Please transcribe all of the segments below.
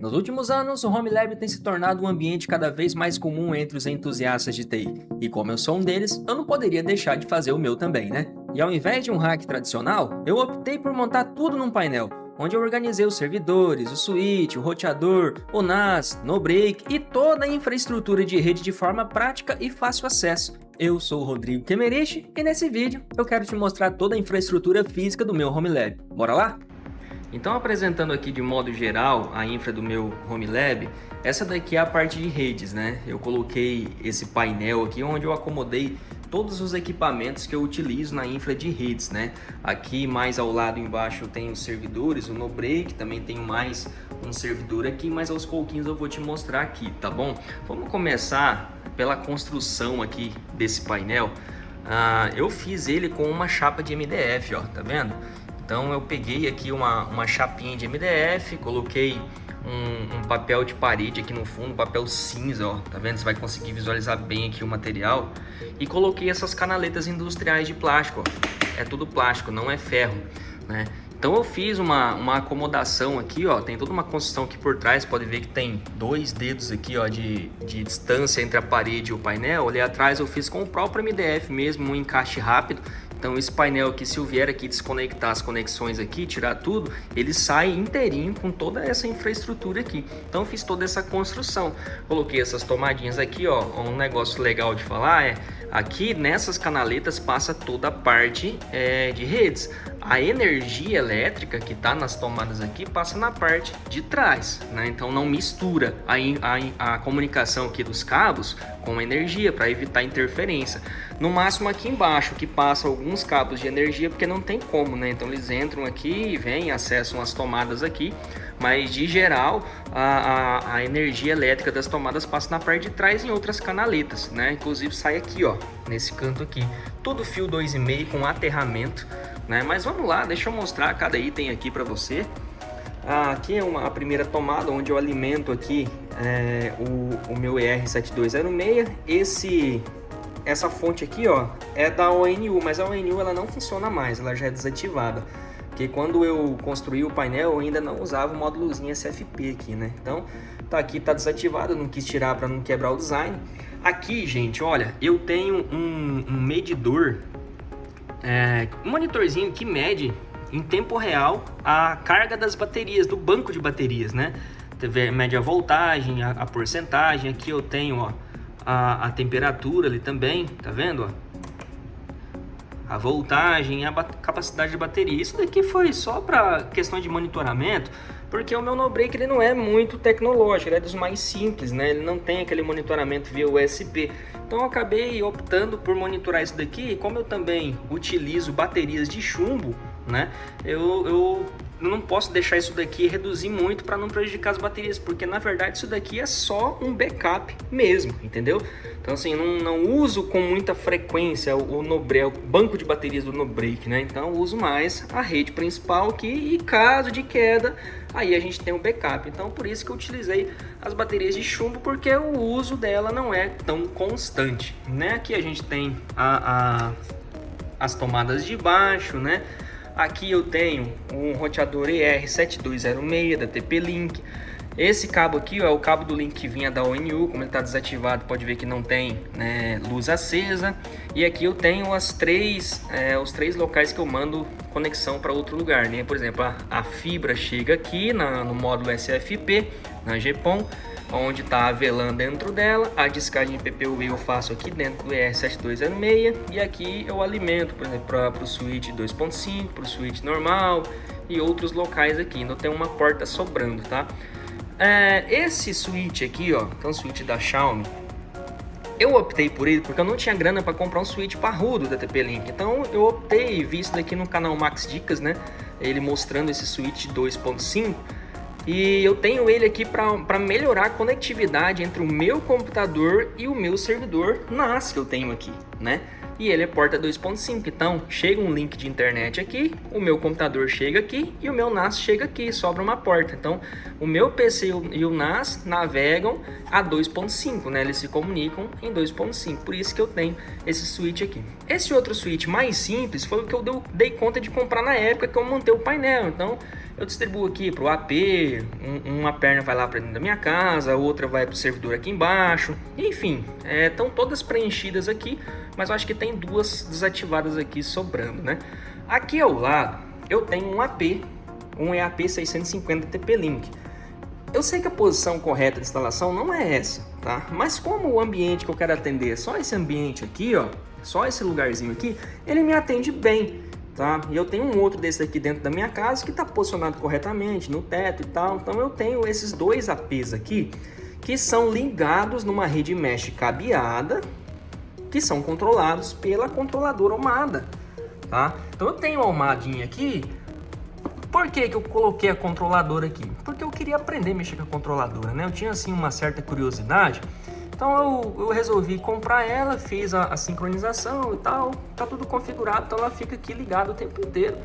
Nos últimos anos, o Home Lab tem se tornado um ambiente cada vez mais comum entre os entusiastas de TI. E como eu sou um deles, eu não poderia deixar de fazer o meu também, né? E ao invés de um rack tradicional, eu optei por montar tudo num painel, onde eu organizei os servidores, o switch, o roteador, o NAS, no break e toda a infraestrutura de rede de forma prática e fácil acesso. Eu sou o Rodrigo Kemerich e nesse vídeo eu quero te mostrar toda a infraestrutura física do meu Home Lab. Bora lá? Então, apresentando aqui de modo geral a infra do meu Home Lab, essa daqui é a parte de redes, né? Eu coloquei esse painel aqui onde eu acomodei todos os equipamentos que eu utilizo na infra de redes, né? Aqui mais ao lado embaixo eu tenho os servidores, o NoBreak, também tenho mais um servidor aqui, mas aos pouquinhos eu vou te mostrar aqui, tá bom? Vamos começar pela construção aqui desse painel. Eu fiz ele com uma chapa de MDF, ó, tá vendo? Então eu peguei aqui uma chapinha de MDF, coloquei um papel de parede aqui no fundo, papel cinza, ó, tá vendo? Você vai conseguir visualizar bem aqui o material. E coloquei essas canaletas industriais de plástico, ó. É tudo plástico, não é ferro, né? Então eu fiz uma acomodação aqui, ó, tem toda uma construção aqui por trás, pode ver que tem 2 dedos aqui, ó, de distância entre a parede e o painel. Ali atrás eu fiz com o próprio MDF mesmo, um encaixe rápido. Então esse painel aqui, se eu vier aqui desconectar as conexões aqui, tirar tudo, ele sai inteirinho com toda essa infraestrutura aqui. Então eu fiz toda essa construção. Coloquei essas tomadinhas aqui, ó. Um negócio legal de falar é, aqui nessas canaletas passa toda a parte de redes. A energia elétrica que está nas tomadas aqui passa na parte de trás, né? Então não mistura a comunicação aqui dos cabos com a energia para evitar interferência. No máximo aqui embaixo que passa alguns cabos de energia, porque não tem como, né? Então eles entram aqui e vêm, acessam as tomadas aqui, mas de geral a energia elétrica das tomadas passa na parte de trás em outras canaletas, né? Inclusive sai aqui, ó, nesse canto aqui, todo fio 2,5 com aterramento, né? Mas vamos lá, deixa eu mostrar cada item aqui para você. Aqui é a primeira tomada onde eu alimento aqui o meu ER7206. Essa fonte aqui, ó, é da ONU, mas a ONU ela não funciona mais, ela já é desativada. Porque quando eu construí o painel, eu ainda não usava o módulozinho SFP aqui, né? Então, tá aqui, tá desativado, eu não quis tirar para não quebrar o design. Aqui, gente, olha, eu tenho um medidor, um monitorzinho que mede em tempo real a carga das baterias, do banco de baterias, né? Mede a voltagem, a porcentagem. Aqui eu tenho, ó, a temperatura ali também, tá vendo, ó? A voltagem, a capacidade de bateria. Isso daqui foi só para questão de monitoramento, porque o meu NoBreak ele não é muito tecnológico, ele é dos mais simples, né? Ele não tem aquele monitoramento via USB. Então eu acabei optando por monitorar isso daqui. E como eu também utilizo baterias de chumbo, né? Eu não posso deixar isso daqui reduzir muito para não prejudicar as baterias, porque na verdade isso daqui é só um backup mesmo, entendeu? Então assim, não uso com muita frequência o NoBreak, o banco de baterias do NoBreak, né? Então eu uso mais a rede principal aqui e caso de queda, aí a gente tem um backup. Então por isso que eu utilizei as baterias de chumbo, porque o uso dela não é tão constante, né? Aqui a gente tem as tomadas de baixo, né? Aqui eu tenho um roteador ER7206 da TP-Link. Esse cabo aqui, ó, é o cabo do link que vinha da ONU. Como ele está desativado, pode ver que não tem, né, luz acesa. E aqui eu tenho os três locais que eu mando conexão para outro lugar, né? Por exemplo, a fibra chega aqui no módulo SFP, na GPON, onde está a VLAN dentro dela. A descarga de PPUV eu faço aqui dentro do ER7206. E aqui eu alimento, por exemplo, para o switch 2.5, para o switch normal e outros locais aqui. Ainda tem uma porta sobrando, tá? Esse switch aqui, ó, que é um switch da Xiaomi, eu optei por ele porque eu não tinha grana para comprar um switch parrudo da TP-Link. Então eu optei, vi isso daqui no canal Max Dicas, né? Ele mostrando esse switch 2.5. E eu tenho ele aqui para melhorar a conectividade entre o meu computador e o meu servidor NAS que eu tenho aqui, né? E ele é porta 2.5, então chega um link de internet aqui, o meu computador chega aqui e o meu NAS chega aqui, sobra uma porta. Então o meu PC e o NAS navegam a 2.5, né? Eles se comunicam em 2.5, por isso que eu tenho esse switch aqui. Esse outro switch mais simples foi o que eu dei conta de comprar na época que eu montei o painel. Então eu distribuo aqui para o AP, uma perna vai lá para dentro da minha casa, outra vai para o servidor aqui embaixo, enfim, estão todas preenchidas aqui, mas eu acho que tem duas desativadas aqui sobrando, né? Aqui ao lado eu tenho um AP, um EAP 650 TP-Link. Eu sei que a posição correta de instalação não é essa, tá? Mas como o ambiente que eu quero atender é só esse ambiente aqui, ó, só esse lugarzinho aqui, ele me atende bem, tá? E eu tenho um outro desse aqui dentro da minha casa que está posicionado corretamente no teto e tal. Então eu tenho esses dois APs aqui que são ligados numa rede mesh cabeada, que são controlados pela controladora Omada, tá? Então eu tenho uma Omadinha aqui. Por que eu coloquei a controladora aqui? Porque eu queria aprender a mexer com a controladora, né? Eu tinha assim uma certa curiosidade, então eu resolvi comprar ela, fiz a sincronização e tal, tá tudo configurado, então ela fica aqui ligada o tempo inteiro,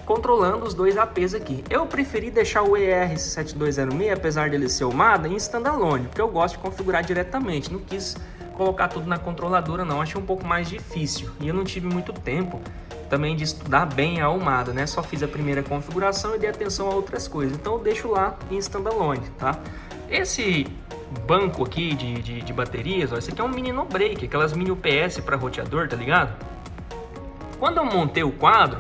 controlando os dois APs aqui. Eu preferi deixar o ER7206, apesar dele ser Omada, em standalone, porque eu gosto de configurar diretamente, não quis colocar tudo na controladora não, achei um pouco mais difícil e eu não tive muito tempo também de estudar bem a Omada, né? Só fiz a primeira configuração e dei atenção a outras coisas. Então eu deixo lá em standalone, tá? Esse banco aqui de baterias, ó, esse aqui é um mini no break, aquelas mini UPS para roteador, tá ligado? Quando eu montei o quadro,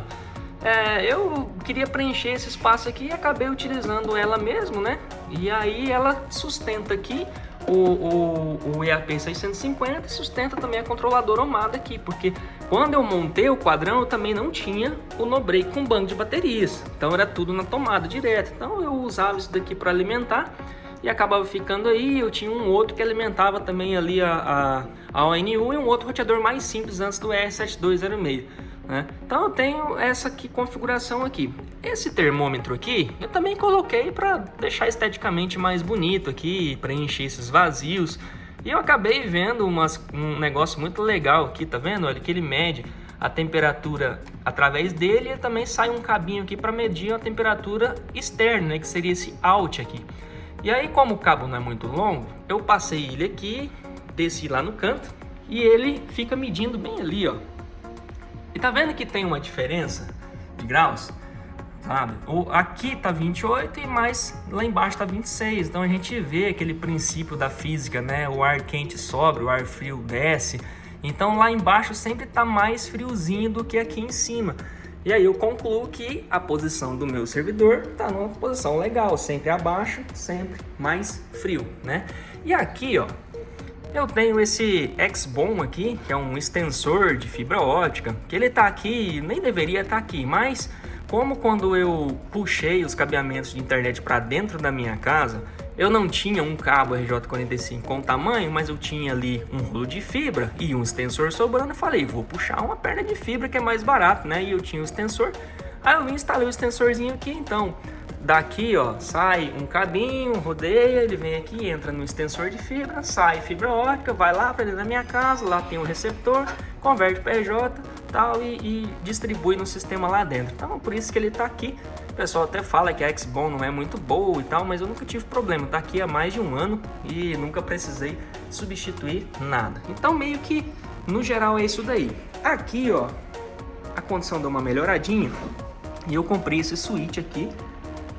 eu queria preencher esse espaço aqui e acabei utilizando ela mesmo, né? E aí ela sustenta aqui o EAP 650 e sustenta também a controladora Omada aqui, porque quando eu montei o quadrão eu também não tinha o no break com banco de baterias, então era tudo na tomada direto, então eu usava isso daqui para alimentar e acabava ficando aí. Eu tinha um outro que alimentava também ali a ONU e um outro roteador mais simples antes do ER7206, né? Então eu tenho essa configuração aqui. Esse termômetro aqui eu também coloquei para deixar esteticamente mais bonito aqui, preencher esses vazios. E eu acabei vendo um negócio muito legal aqui, tá vendo? Olha que ele mede a temperatura através dele e também sai um cabinho aqui para medir a temperatura externa, né? Que seria esse out aqui. E aí, como o cabo não é muito longo, eu passei ele aqui, desci lá no canto e ele fica medindo bem ali, ó. E tá vendo que tem uma diferença de graus? Sabe? Aqui tá 28 e mais lá embaixo tá 26. Então a gente vê aquele princípio da física, né? O ar quente sobe, o ar frio desce. Então lá embaixo sempre tá mais friozinho do que aqui em cima. E aí eu concluo que a posição do meu servidor tá numa posição legal, sempre abaixo, sempre mais frio, né? E aqui, ó, eu tenho esse X-Bon aqui, que é um extensor de fibra ótica, que ele tá aqui, nem deveria estar aqui, mas como quando eu puxei os cabeamentos de internet para dentro da minha casa, eu não tinha um cabo RJ45 com tamanho, mas eu tinha ali um rolo de fibra e um extensor sobrando, eu falei, vou puxar uma perna de fibra que é mais barato, né? E eu tinha o extensor, aí eu instalei o extensorzinho aqui, então daqui, ó, sai um cabinho, rodeia, ele vem aqui, entra no extensor de fibra, sai fibra ótica, vai lá para dentro da minha casa, lá tem um receptor, converte para RJ, tal, e distribui no sistema lá dentro. Então, por isso que ele tá aqui. O pessoal até fala que a X-Bon não é muito boa e tal, mas eu nunca tive problema. Tá aqui há mais de um ano e nunca precisei substituir nada. Então, meio que, no geral, é isso daí. Aqui, ó, a condição deu uma melhoradinha e eu comprei esse switch aqui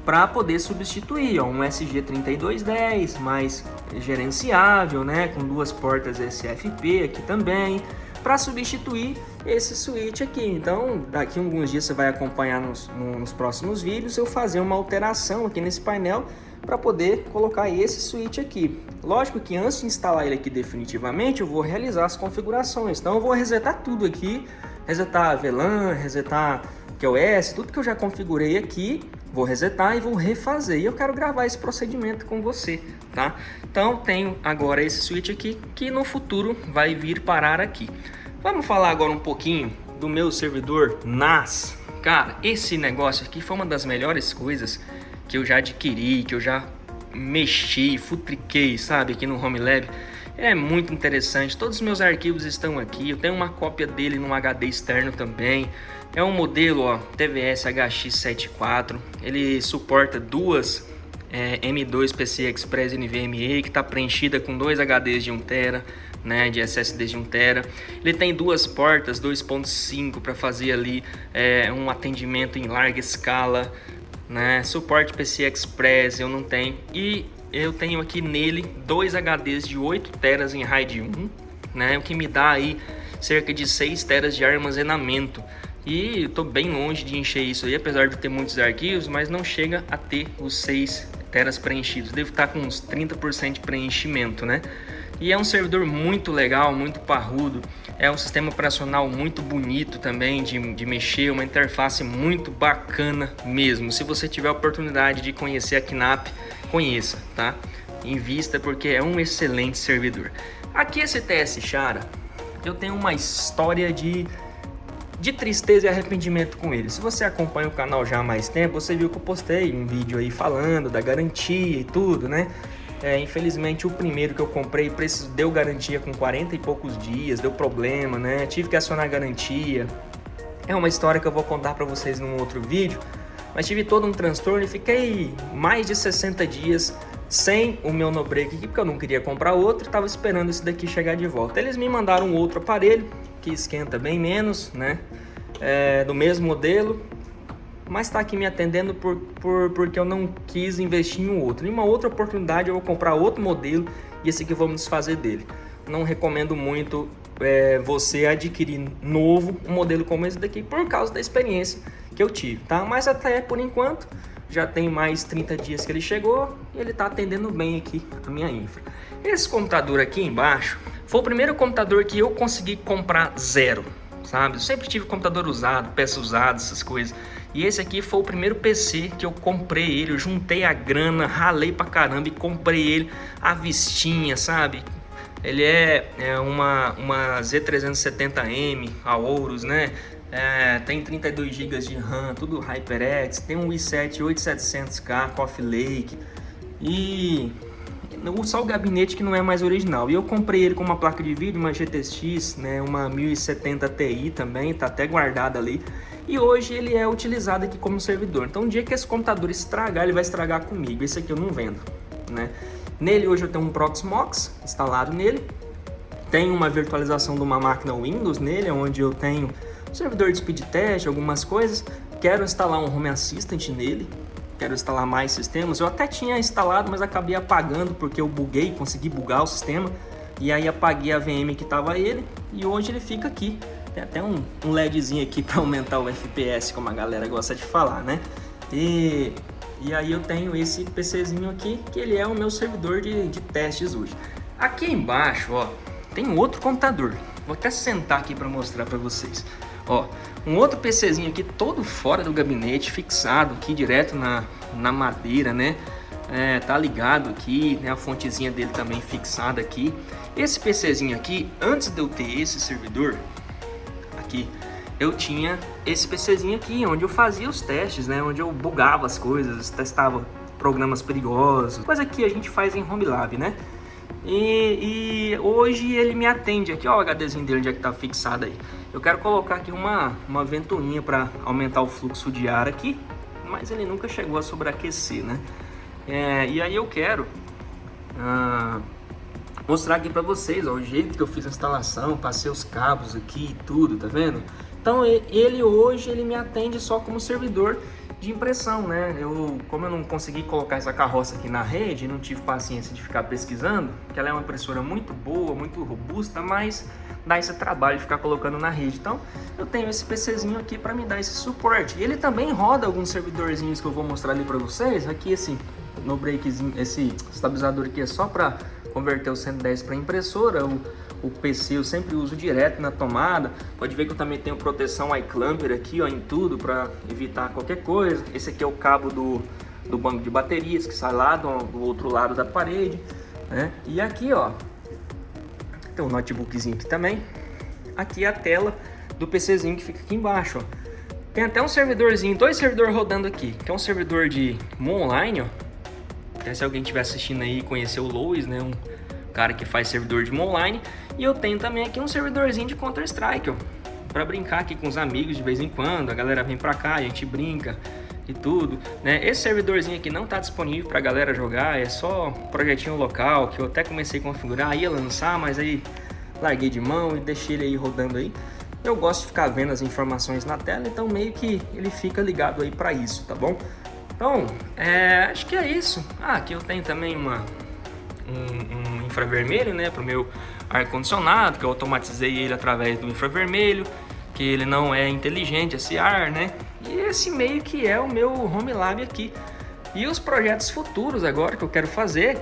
para poder substituir, ó, um SG3210 mais gerenciável, né, com duas portas SFP aqui também, para substituir esse switch aqui. Então daqui a alguns dias você vai acompanhar nos próximos vídeos eu fazer uma alteração aqui nesse painel para poder colocar esse switch aqui. Lógico que antes de instalar ele aqui definitivamente eu vou realizar as configurações, então eu vou resetar tudo aqui, resetar a VLAN, resetar QoS, tudo que eu já configurei aqui, vou resetar e vou refazer. E eu quero gravar esse procedimento com você, tá? Então tenho agora esse switch aqui que no futuro vai vir parar aqui. Vamos falar agora um pouquinho do meu servidor NAS. Cara, esse negócio aqui foi uma das melhores coisas que eu já adquiri, que eu já mexi, futriquei, sabe, aqui no Home Lab. É muito interessante, todos os meus arquivos estão aqui, eu tenho uma cópia dele num HD externo também. É um modelo, ó, TVS HX74, ele suporta duas M2 PCI Express NVMe, que está preenchida com dois HDs de 1TB, né, de SSDs de 1TB. Ele tem duas portas 2.5 para fazer ali um atendimento em larga escala. né? Suporte PCI Express eu não tenho. E eu tenho aqui nele 2 HDs de 8 TB em RAID 1, né? O que me dá aí cerca de 6 TB de armazenamento. E eu tô bem longe de encher isso aí, apesar de ter muitos arquivos, mas não chega a ter os 6 teras preenchidos. Devo estar com uns 30% de preenchimento, né? E é um servidor muito legal, muito parrudo. É um sistema operacional muito bonito também de mexer, uma interface muito bacana mesmo. Se você tiver a oportunidade de conhecer a Knapp, conheça, tá? Invista, porque é um excelente servidor. Aqui esse TS Chara, eu tenho uma história de tristeza e arrependimento com ele. Se você acompanha o canal já há mais tempo, você viu que eu postei um vídeo aí falando da garantia e tudo, né? Infelizmente o primeiro que eu comprei deu garantia com 40 e poucos dias, deu problema, né? Tive que acionar a garantia. É uma história que eu vou contar para vocês num outro vídeo, mas tive todo um transtorno e fiquei mais de 60 dias sem o meu no-break aqui, porque eu não queria comprar outro, estava esperando esse daqui chegar de volta. Eles me mandaram um outro aparelho que esquenta bem menos, né? Do mesmo modelo, mas está aqui me atendendo porque eu não quis investir em um outro. Em uma outra oportunidade eu vou comprar outro modelo e esse aqui eu vou me desfazer dele. Não recomendo muito você adquirir novo um modelo como esse daqui por causa da experiência que eu tive, tá? Mas até por enquanto já tem mais 30 dias que ele chegou e ele está atendendo bem aqui a minha infra. Esse computador aqui embaixo foi o primeiro computador que eu consegui comprar zero, sabe? Eu sempre tive computador usado, peça usada, essas coisas. E esse aqui foi o primeiro PC que eu comprei ele, eu juntei a grana, ralei pra caramba e comprei ele à vistinha, sabe? Ele é uma Z370M Aorus, né? Tem 32 GB de RAM, tudo HyperX, tem um i7 8700K Coffee Lake e só o gabinete que não é mais original. E eu comprei ele com uma placa de vídeo, uma GTX, né, uma 1070 Ti também, tá até guardada ali. E hoje ele é utilizado aqui como servidor. Então, um dia que esse computador estragar, ele vai estragar comigo. Esse aqui eu não vendo, né? Nele hoje eu tenho um Proxmox instalado nele. Tem uma virtualização de uma máquina Windows nele, onde eu tenho um servidor de speed test, algumas coisas. Quero instalar um Home Assistant nele. Quero instalar mais sistemas. Eu até tinha instalado, mas acabei apagando porque eu buguei, consegui bugar o sistema. E aí apaguei a VM que estava ele. E hoje ele fica aqui. Tem até um LEDzinho aqui para aumentar o FPS, como a galera gosta de falar, né? E aí eu tenho esse PCzinho aqui, que ele é o meu servidor de testes hoje. Aqui embaixo, ó, tem um outro computador. Vou até sentar aqui para mostrar para vocês. Ó, um outro PCzinho aqui todo fora do gabinete, fixado aqui direto na madeira, né? Tá ligado aqui, né? A fontezinha dele também fixada aqui. Esse PCzinho aqui, antes de eu ter esse servidor aqui, eu tinha esse PCzinho aqui, onde eu fazia os testes, né? Onde eu bugava as coisas, testava programas perigosos, coisa que a gente faz em HomeLab, né? E hoje ele me atende aqui, ó, o HDzinho dele onde é que tá fixado aí. Eu quero colocar aqui uma ventoinha para aumentar o fluxo de ar aqui, mas ele nunca chegou a sobreaquecer, né? E aí eu quero mostrar aqui para vocês, ó, o jeito que eu fiz a instalação, passei os cabos aqui e tudo, tá vendo? Então ele hoje me atende só como servidor de impressão, né? Como eu não consegui colocar essa carroça aqui na rede, não tive paciência de ficar pesquisando, que ela é uma impressora muito boa, muito robusta, mas dá esse trabalho de ficar colocando na rede. Então eu tenho esse PCzinho aqui para me dar esse suporte. E ele também roda alguns servidorzinhos que eu vou mostrar ali para vocês. Aqui esse no breakzinho, esse estabilizador aqui é só para converter o 110 para impressora. O PC eu sempre uso direto na tomada. Pode ver que eu também tenho proteção iClamper aqui, ó, em tudo, para evitar qualquer coisa. Esse aqui é o cabo do banco de baterias que sai lá do outro lado da parede, né? E aqui, ó, tem um notebookzinho aqui também. Aqui a tela do PCzinho que fica aqui embaixo, ó. Tem até um servidorzinho, 2 servidores rodando aqui, que é um servidor de Mon Online, ó. Até se alguém estiver assistindo aí e conhecer o Lois, né, um cara que faz servidor de online. E eu tenho também aqui um servidorzinho de Counter Strike, ó, para brincar aqui com os amigos de vez em quando. A galera vem pra cá, a gente brinca e tudo, né? Esse servidorzinho aqui não tá disponível pra galera jogar, é só projetinho local, que eu até comecei a configurar, ia lançar, mas aí larguei de mão e deixei ele aí rodando aí. Eu gosto de ficar vendo as informações na tela, então meio que ele fica ligado aí para isso, tá bom? Então, acho que é isso. Aqui eu tenho também um infravermelho, né, para o meu ar-condicionado, que eu automatizei ele através do infravermelho, que ele não é inteligente esse ar, né? E esse meio que é o meu Home Lab aqui. E os projetos futuros agora que eu quero fazer,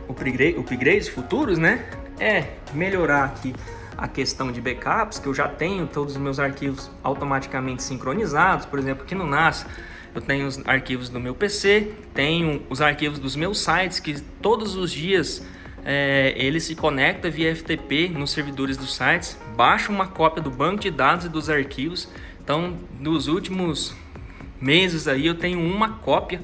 upgrades futuros, né? É melhorar aqui a questão de backups, que eu já tenho todos os meus arquivos automaticamente sincronizados. Por exemplo, aqui no NAS eu tenho os arquivos do meu PC, tenho os arquivos dos meus sites, que todos os dias ele se conecta via FTP nos servidores dos sites, baixa uma cópia do banco de dados e dos arquivos. Então, nos últimos meses aí eu tenho uma cópia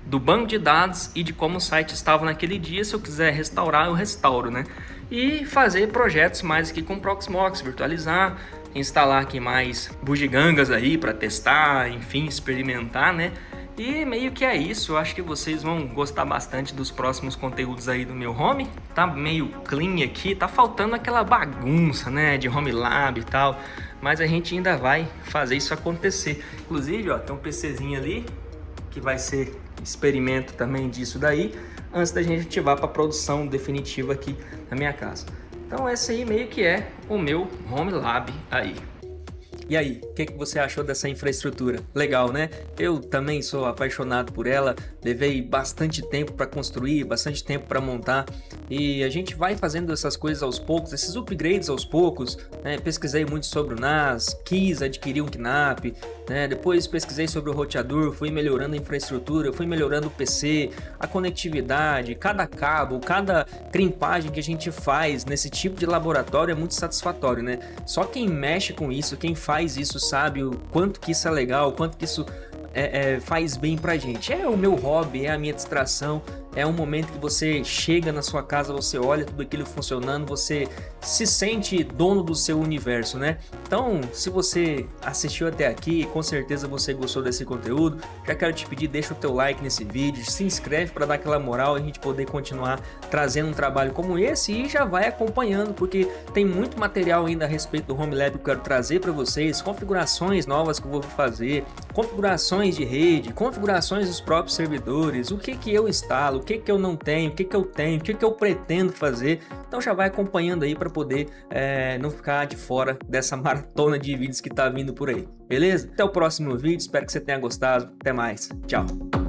do banco de dados e de como o site estava naquele dia. Se eu quiser restaurar, eu restauro, né? E fazer projetos mais aqui com Proxmox, virtualizar, instalar aqui mais bugigangas aí para testar, enfim, experimentar, né? E meio que é isso. Eu acho que vocês vão gostar bastante dos próximos conteúdos aí do meu home. Tá meio clean aqui, tá faltando aquela bagunça, né, de Home Lab e tal, mas a gente ainda vai fazer isso acontecer. Inclusive, ó, tem um PCzinho ali que vai ser experimento também disso daí, antes da gente ativar para produção definitiva aqui na minha casa. Então esse aí meio que é o meu Home Lab aí. E aí, o que você achou dessa infraestrutura? Legal, né? Eu também sou apaixonado por ela, levei bastante tempo para construir, bastante tempo para montar, e a gente vai fazendo essas coisas aos poucos, esses upgrades aos poucos, né? Pesquisei muito sobre o NAS, quis adquirir um KNAP, né? Depois pesquisei sobre o roteador, fui melhorando a infraestrutura, fui melhorando o PC, a conectividade, cada cabo, cada crimpagem que a gente faz nesse tipo de laboratório é muito satisfatório, né? Só quem mexe com isso, quem faz isso sabe o quanto que isso é legal, o quanto que isso faz bem pra gente. É o meu hobby, é a minha distração, é um momento que você chega na sua casa, você olha tudo aquilo funcionando, você se sente dono do seu universo, né? Então, se você assistiu até aqui, com certeza você gostou desse conteúdo. Já quero te pedir, deixa o teu like nesse vídeo, se inscreve para dar aquela moral e a gente poder continuar trazendo um trabalho como esse, e já vai acompanhando, porque tem muito material ainda a respeito do Home Lab que eu quero trazer para vocês, configurações novas que eu vou fazer, configurações de rede, configurações dos próprios servidores, o que eu instalo, o que eu não tenho, o que eu tenho, o que eu pretendo fazer. Então já vai acompanhando aí para poder não ficar de fora dessa maratona de vídeos que tá vindo por aí, beleza? Até o próximo vídeo, espero que você tenha gostado, até mais, tchau!